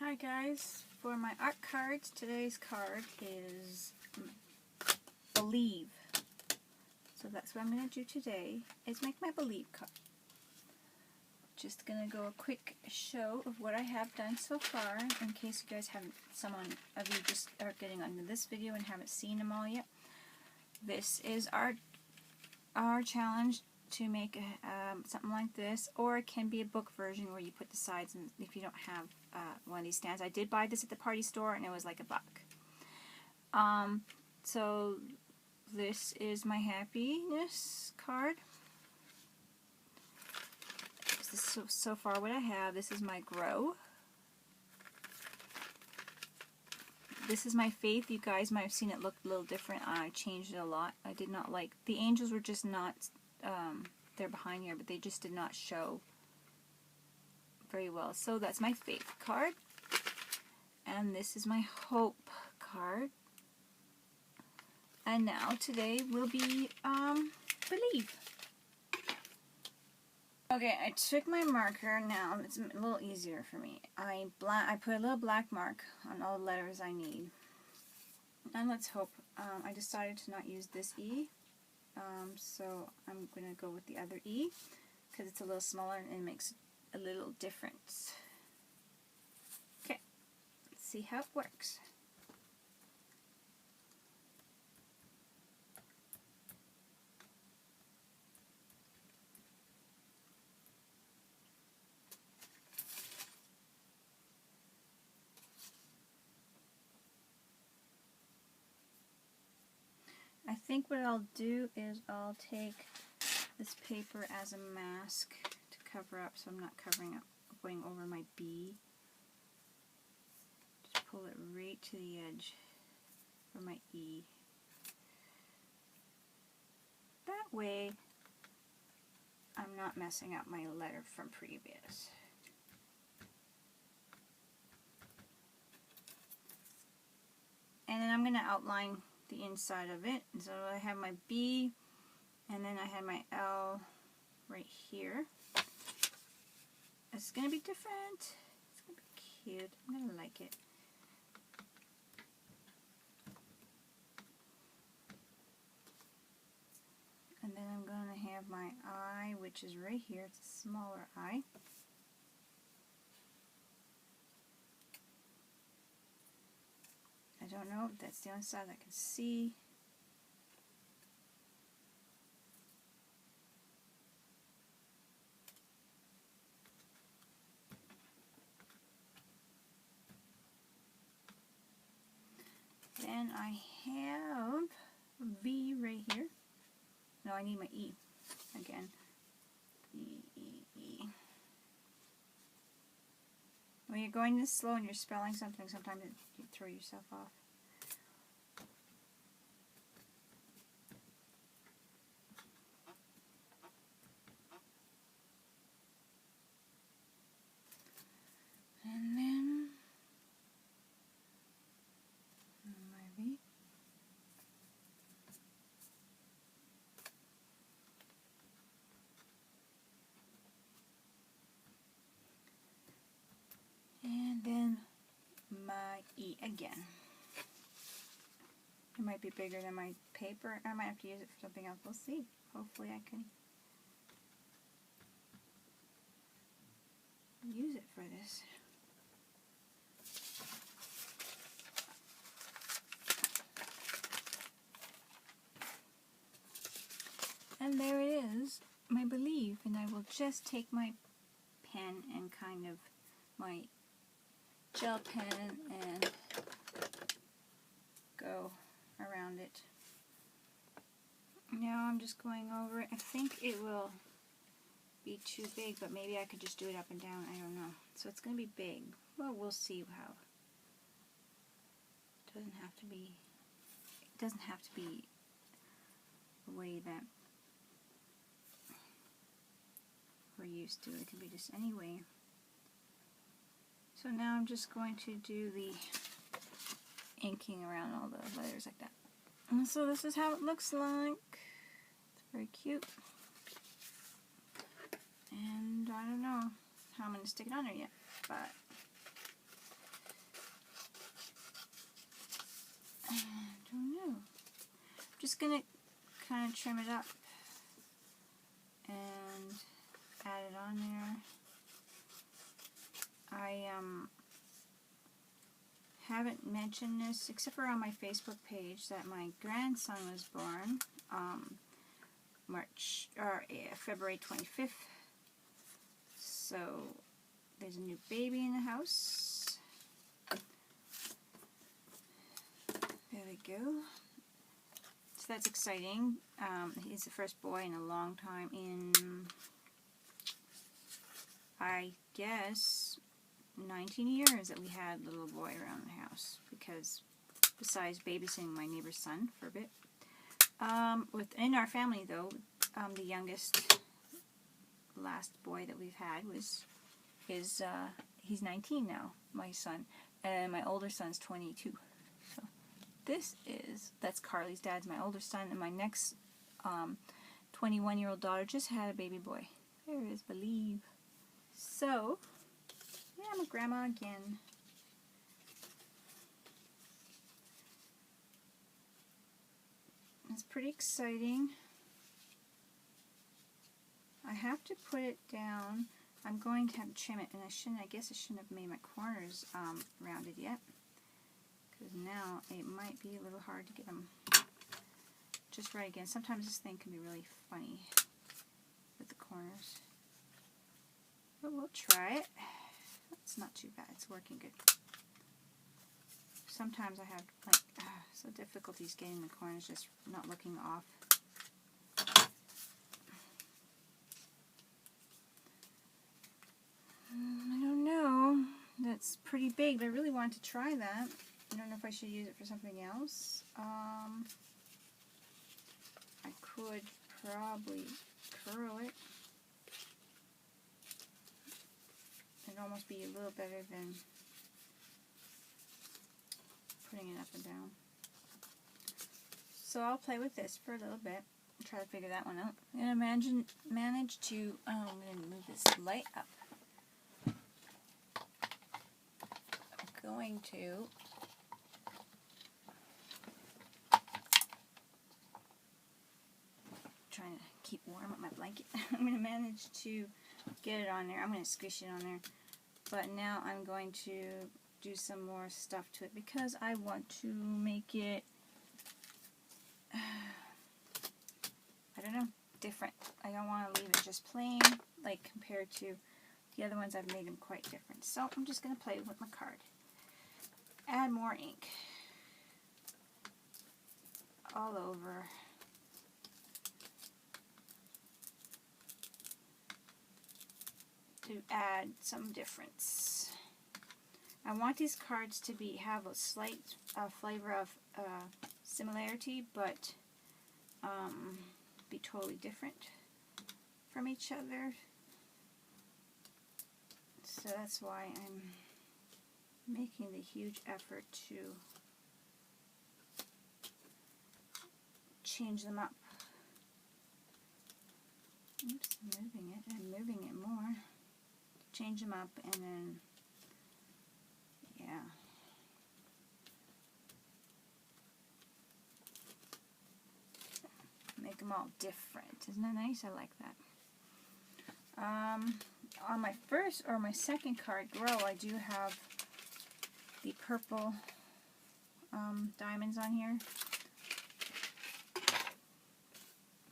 Hi guys, for my art cards, today's card is Believe. So that's what I'm going to do today, is make my Believe card. Just going to go a quick show of what I have done so far, in case you guys haven't, some of you just are getting onto this video and haven't seen them all yet. This is our challenge to make something like this, or it can be a book version where you put the sides, and if you don't have one of these stands. I did buy this at the party store and it was like $1. So this is my happiness card. This is so far what I have. This is my grow. This is my faith. You guys might have seen it look a little different. I changed it a lot. I did not like, the angels were just not, they're behind here, but they just did not show very well. So that's my faith card. And this is my hope card. And now today will be Believe. Okay, I took my marker. Now it's a little easier for me. I put a little black mark on all the letters I need. And let's hope. I decided to not use this E. So I'm going to go with the other E because it's a little smaller and it makes a little difference. Okay, let's see how it works. I think what I'll do is I'll take this paper as a mask to cover up, so I'm not covering up, going over my B. Just pull it right to the edge for my E. That way I'm not messing up my letter from previous. And then I'm going to outline the inside of it. So I have my B, and then I have my L right here. It's going to be different. It's going to be cute. I'm going to like it. And then I'm going to have my I, which is right here. It's a smaller I. I don't know if that's the only side I can see. Then I have V right here. No, I need my E again. E, E, E. When you're going this slow and you're spelling something, sometimes you throw yourself off. And then my V. And then my E again. It might be bigger than my paper. I might have to use it for something else. We'll see. Hopefully I can use it for this. And there it is, my Believe. And I will just take my pen and kind of my gel pen and go around it. Now I'm just going over it. I think it will be too big, but maybe I could just do it up and down. I don't know. So it's going to be big. Well, we'll see how. It doesn't have to be. It doesn't have to be the way that we're used to. It can be just any way. So now I'm just going to do the inking around all the letters like that. And so this is how it looks like. It's very cute. And I don't know how I'm going to stick it on there yet, but just going to kind of trim it up and add it on there. I haven't mentioned this except for on my Facebook page that my grandson was born February 25th. So there's a new baby in the house. There we go. So that's exciting. He's the first boy in a long time, in I guess 19 years that we had a little boy around the house, because besides babysitting my neighbor's son for a bit. Within our family though, the youngest, last boy that we've had he's 19 now, my son, and my older son's 22. So that's Carly's dad's my older son, and my next 21-year-old daughter just had a baby boy. There it is, Believe. So yeah, I'm a grandma again. It's pretty exciting. I have to put it down. I'm going to have to trim it, and I guess I shouldn't have made my corners rounded yet, because now it might be a little hard to get them just right again. Sometimes this thing can be really funny with the corners, but we'll try it. It's not too bad. It's working good. Sometimes I have some difficulties getting the corners just not looking off. I don't know. That's pretty big, but I really wanted to try that. I don't know if I should use it for something else. I could probably curl it. It'd almost be a little better than putting it up and down. So I'll play with this for a little bit and try to figure that one out. I'm going to manage to, I'm going to move this light up. I'm going to trying to keep warm up my blanket. I'm going to manage to get it on there. I'm going to squish it on there. But now I'm going to do some more stuff to it because I want to make it, I don't know, different. I don't want to leave it just plain, like compared to the other ones. I've made them quite different. So I'm just going to play with my card. Add more ink all over. To add some difference. I want these cards to have a slight flavor of similarity, but be totally different from each other. So that's why I'm making the huge effort to change them up. Oops, I'm moving it. I'm moving it more. Change them up, and then yeah, make them all different. Isn't that nice? I like that. On my first or my second card, Grow, I do have the purple diamonds on here,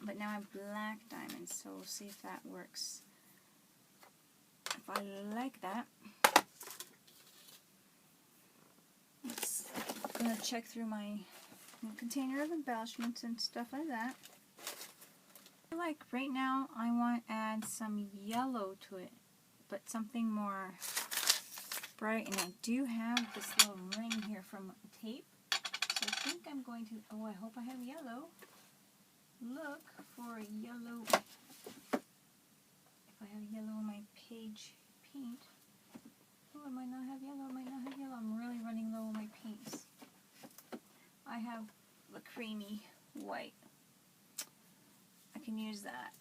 but now I have black diamonds, so we'll see if that works. If I like that, I'm going to check through my container of embellishments and stuff like that. Like right now, I want to add some yellow to it, but something more bright. And I do have this little ring here from tape, so I think I'm going to, oh, I hope I have yellow. Look for yellow. If I have yellow in my page paint. Oh, I might not have yellow, I might not have yellow. I'm really running low on my paints. I have the creamy white. I can use that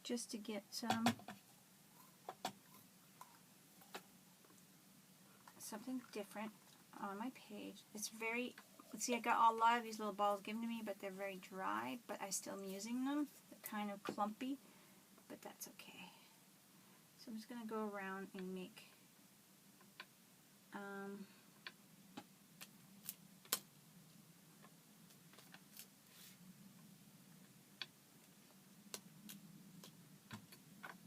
just to get something different. on my page. It's very, see, I got a lot of these little balls given to me, but they're very dry, but I still am using them. They're kind of clumpy, but that's okay. So I'm just going to go around and make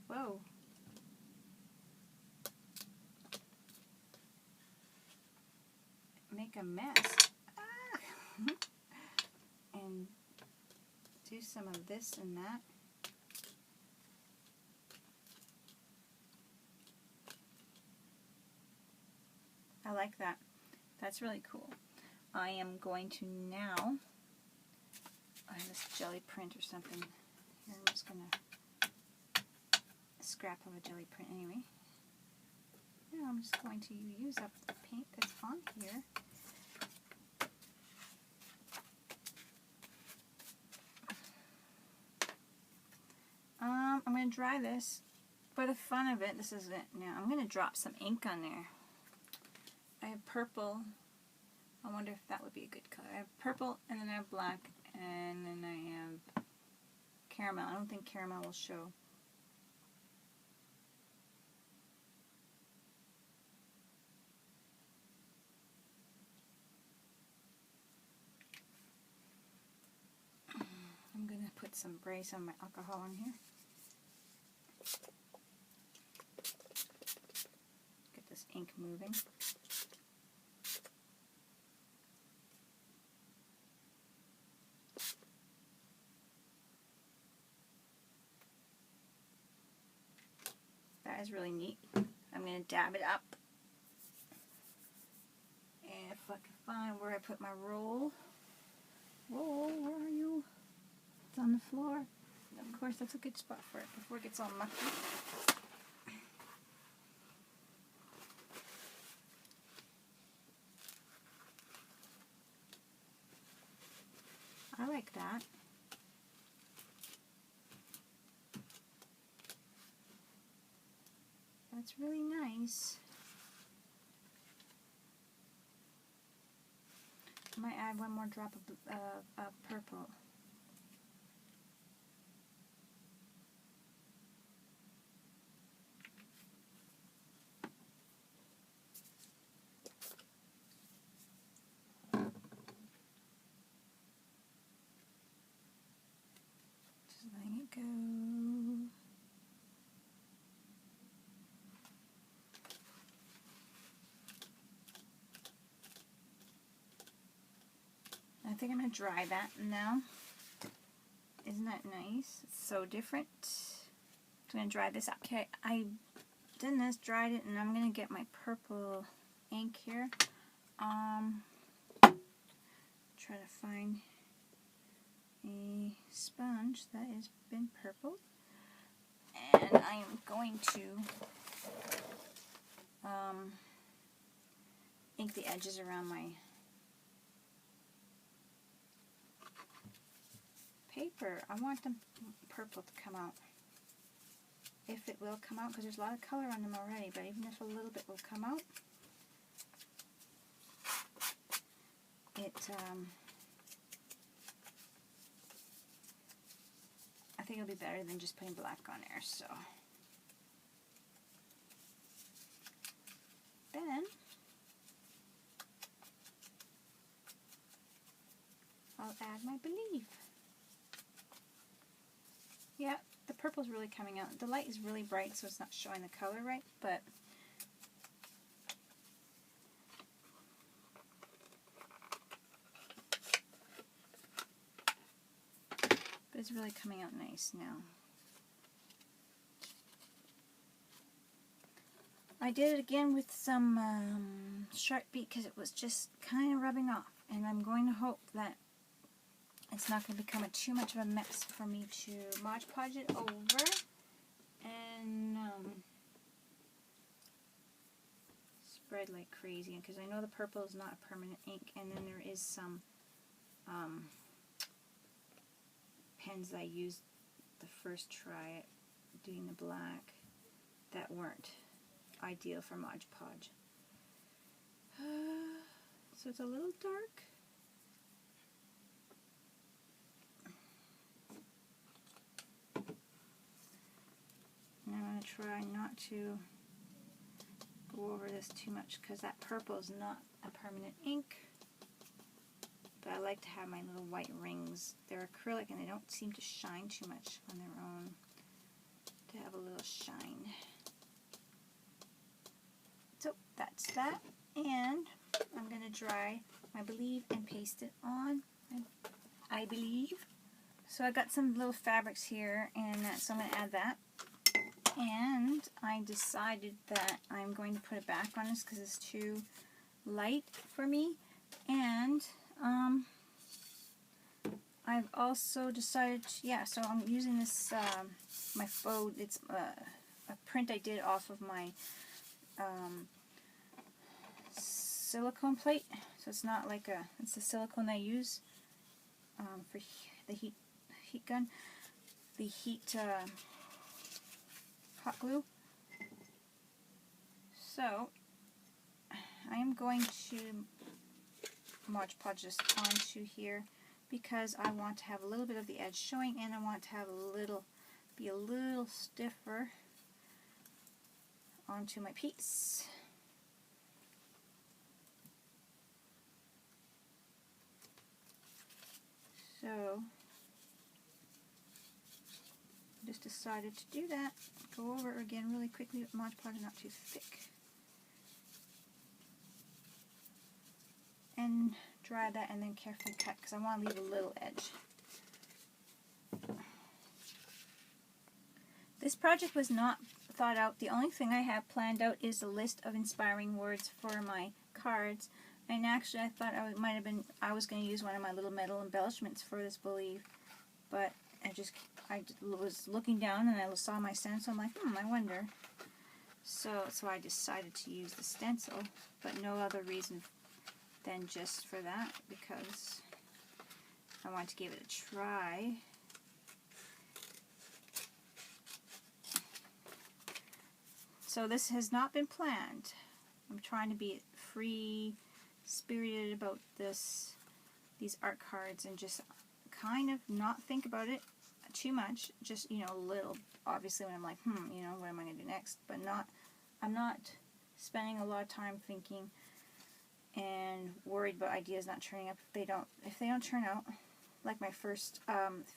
whoa. Make a mess. Ah! And do some of this and that. I like that. That's really cool. I am going to now, I have this jelly print or something. Here, I'm just going to, a scrap of a jelly print anyway. Now I'm just going to use up the paint that's on here. I'm going to dry this. For the fun of it, this is it now. I'm going to drop some ink on there. I have purple. I wonder if that would be a good color. I have purple, and then I have black, and then I have caramel. I don't think caramel will show. I'm going to put some brace on my alcohol in here. Get this ink moving. That is really neat. I'm going to dab it up. And if I can find where I put my roll. Roll, where are you? It's on the floor. Of course, that's a good spot for it before it gets all mucky. I like that. That's really nice. I might add one more drop of purple. Just letting it go. I think I'm going to dry that now. Isn't that nice? It's so different. I'm going to dry this up. Okay, I done this, dried it, and I'm going to get my purple ink here. Try to find a sponge that has been purple. And I am going to ink the edges around my paper. I want the purple to come out. If it will come out, because there's a lot of color on them already, but even if a little bit will come out, it, I think it'll be better than just putting black on there, so. Then, I'll add my Believe. Yeah, the purple's really coming out. The light is really bright, so it's not showing the color right, but it's really coming out nice now. I did it again with some Sharpie because it was just kind of rubbing off, and I'm going to hope that it's not going to become too much of a mess for me to Mod Podge it over and spread like crazy, because I know the purple is not a permanent ink, and then there is some pens I used the first try at doing the black that weren't ideal for Mod Podge. so it's a little dark. And I'm going to try not to go over this too much because that purple is not a permanent ink. But I like to have my little white rings. They're acrylic and they don't seem to shine too much on their own. To have a little shine. So that's that. And I'm going to dry my Believe and paste it on I Believe. So I got some little fabrics here, and so I'm going to add that. And I decided that I'm going to put it back on this because it's too light for me. And I've also decided, so I'm using this, my faux, it's a print I did off of my silicone plate. So it's not like it's the silicone I use for the heat gun, the heat hot glue. So I am going to Mod Podge this onto here because I want to have a little bit of the edge showing, and I want to have be a little stiffer onto my piece. So just decided to do that. Go over it again really quickly with Mod Podge, not too thick. And dry that and then carefully cut because I want to leave a little edge. This project was not thought out. The only thing I have planned out is a list of inspiring words for my cards. And actually I thought I was going to use one of my little metal embellishments for this Believe. But I was looking down and I saw my stencil. I'm like, I wonder. So I decided to use the stencil, but no other reason than just for that, because I wanted to give it a try. So this has not been planned. I'm trying to be free-spirited about these art cards and just kind of not think about it too much. Just, a little, obviously when I'm like, what am I going to do next? But I'm not spending a lot of time thinking and worried about ideas not turning up. If they don't turn out, like my first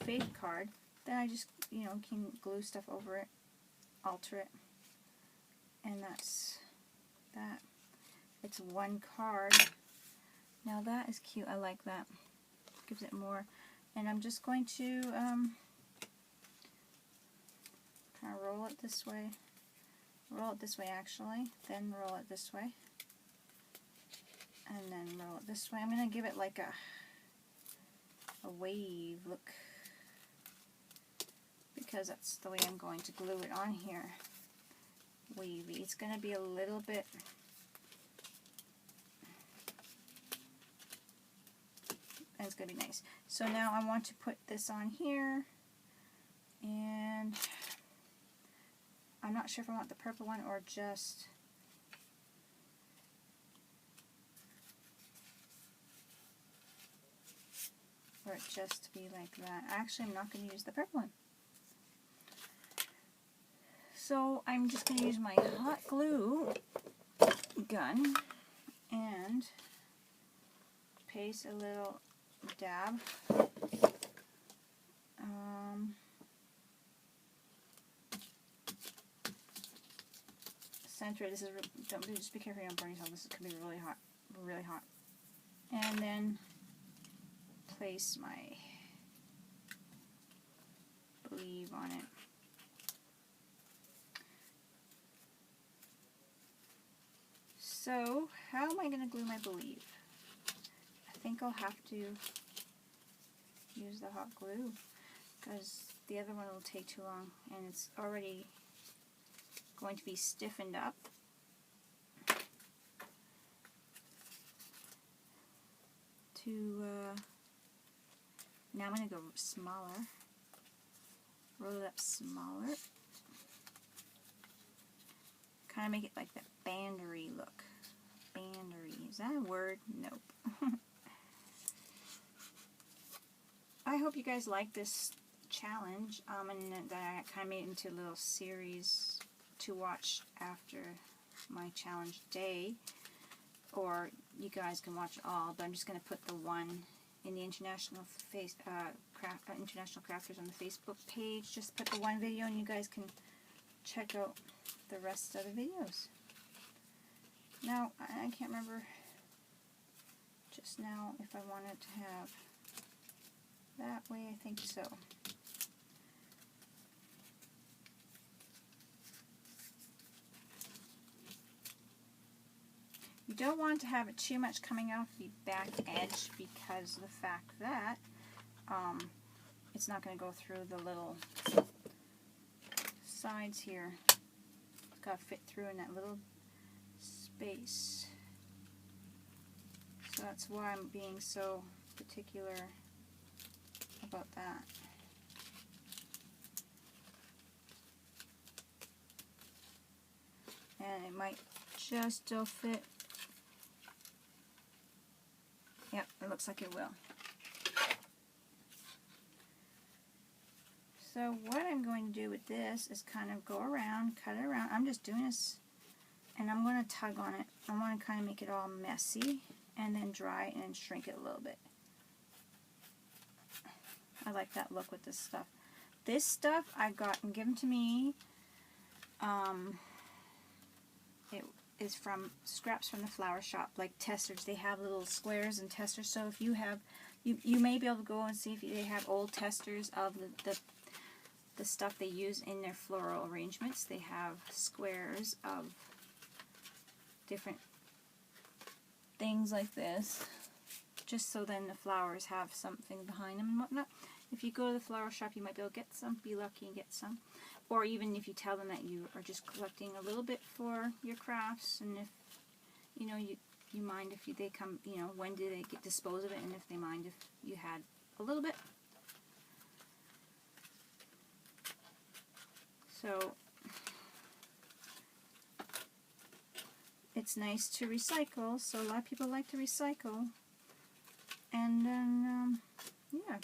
Faith card, then I just, can glue stuff over it, alter it. And that's that. It's one card. Now that is cute. I like that. Gives it more. And I'm just going to kind of roll it this way. Roll it this way actually. Then roll it this way. And then roll it this way. I'm going to give it like a wave look. Because that's the way I'm going to glue it on here. Wavy. It's going to be a little bit and it's going to be nice. So now I want to put this on here, and I'm not sure if I want the purple one or just to be like that. Actually, I'm not going to use the purple one. So I'm just going to use my hot glue gun and paste a little dab. Center it. Just be careful you don't burn yourself. This could be really hot, really hot. And then place my Believe on it. So, how am I going to glue my Believe? I think I'll have to use the hot glue because the other one will take too long and it's already going to be stiffened up. Now I'm going to go smaller. Roll it up smaller. Kind of make it like that bandery look. Banderies. Is that a word? Nope. I hope you guys like this challenge, and that I kind of made it into a little series to watch after my challenge day, or you guys can watch it all, but I'm just going to put the one in the International Crafters on the Facebook page. Just put the one video and you guys can check out the rest of the videos. Now, I can't remember just now if I wanted to have that way. I think so. You don't want to have it too much coming off the back edge because of the fact that it's not going to go through the little sides here. It's got to fit through in that little space. So that's why I'm being so particular about that. And it might just still fit. Yep, it looks like it will. So what I'm going to do with this is kind of go around, cut it around. I'm just doing this, and I'm going to tug on it. I want to kind of make it all messy, and then dry it and shrink it a little bit. I like that look with this stuff. This stuff I got and given to me. It is from scraps from the flower shop, like testers. They have little squares and testers. So if you have, you may be able to go and see if they have old testers of the stuff they use in their floral arrangements. They have squares of different things like this, just so then the flowers have something behind them and whatnot. If you go to the flower shop, you might be able to get some, be lucky and get some. Or even if you tell them that you are just collecting a little bit for your crafts, and if, you know, you mind if they come, you know, when do they dispose of it, and if they mind if you had a little bit. So it's nice to recycle, so a lot of people like to recycle. And then, yeah,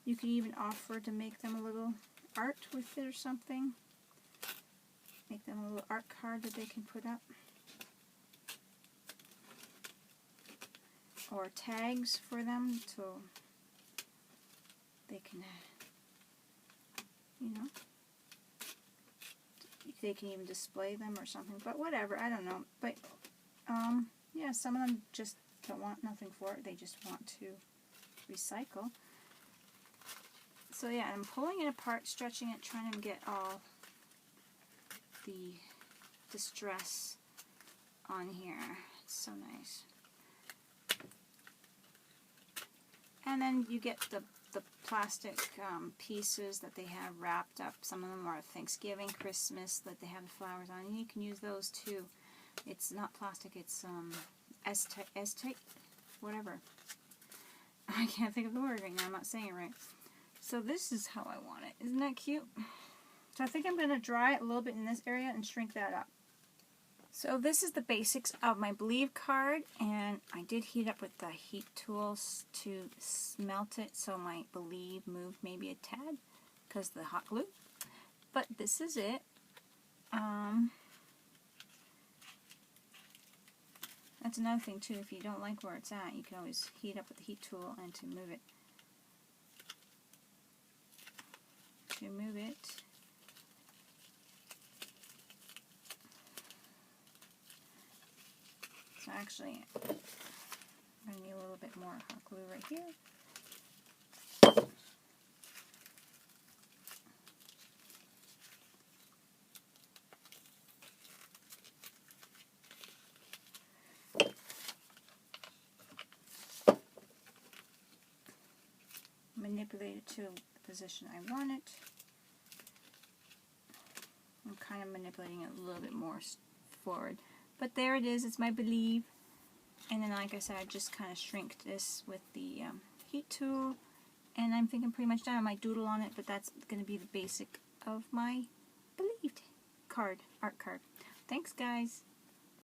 you can even offer to make them a little art with it or something. Make them a little art card that they can put up. Or tags for them so they can, you know, they can even display them or something, but whatever, I don't know. But yeah, some of them just don't want nothing for it, they just want to recycle. So yeah, I'm pulling it apart, stretching it, trying to get all the distress on here. It's so nice. And then you get the plastic pieces that they have wrapped up. Some of them are Thanksgiving, Christmas, that they have the flowers on. And you can use those too. It's not plastic, it's S-type, whatever. I can't think of the word right now, I'm not saying it right. So this is how I want it. Isn't that cute? So I think I'm going to dry it a little bit in this area and shrink that up. So this is the basics of my Believe card, and I did heat up with the heat tools to smelt it, so my Believe moved maybe a tad because of the hot glue. But this is it. That's another thing too, if you don't like where it's at, you can always heat up with the heat tool and to move it. So actually, I'm going to need a little bit more hot glue right here. Manipulate it to the position I want it. I'm kind of manipulating it a little bit more forward. But there it is, it's my Believe. And then like I said, I just kind of shrinked this with the heat tool. And I'm thinking pretty much done. I might doodle on it, but that's going to be the basic of my Believed card, art card. Thanks guys.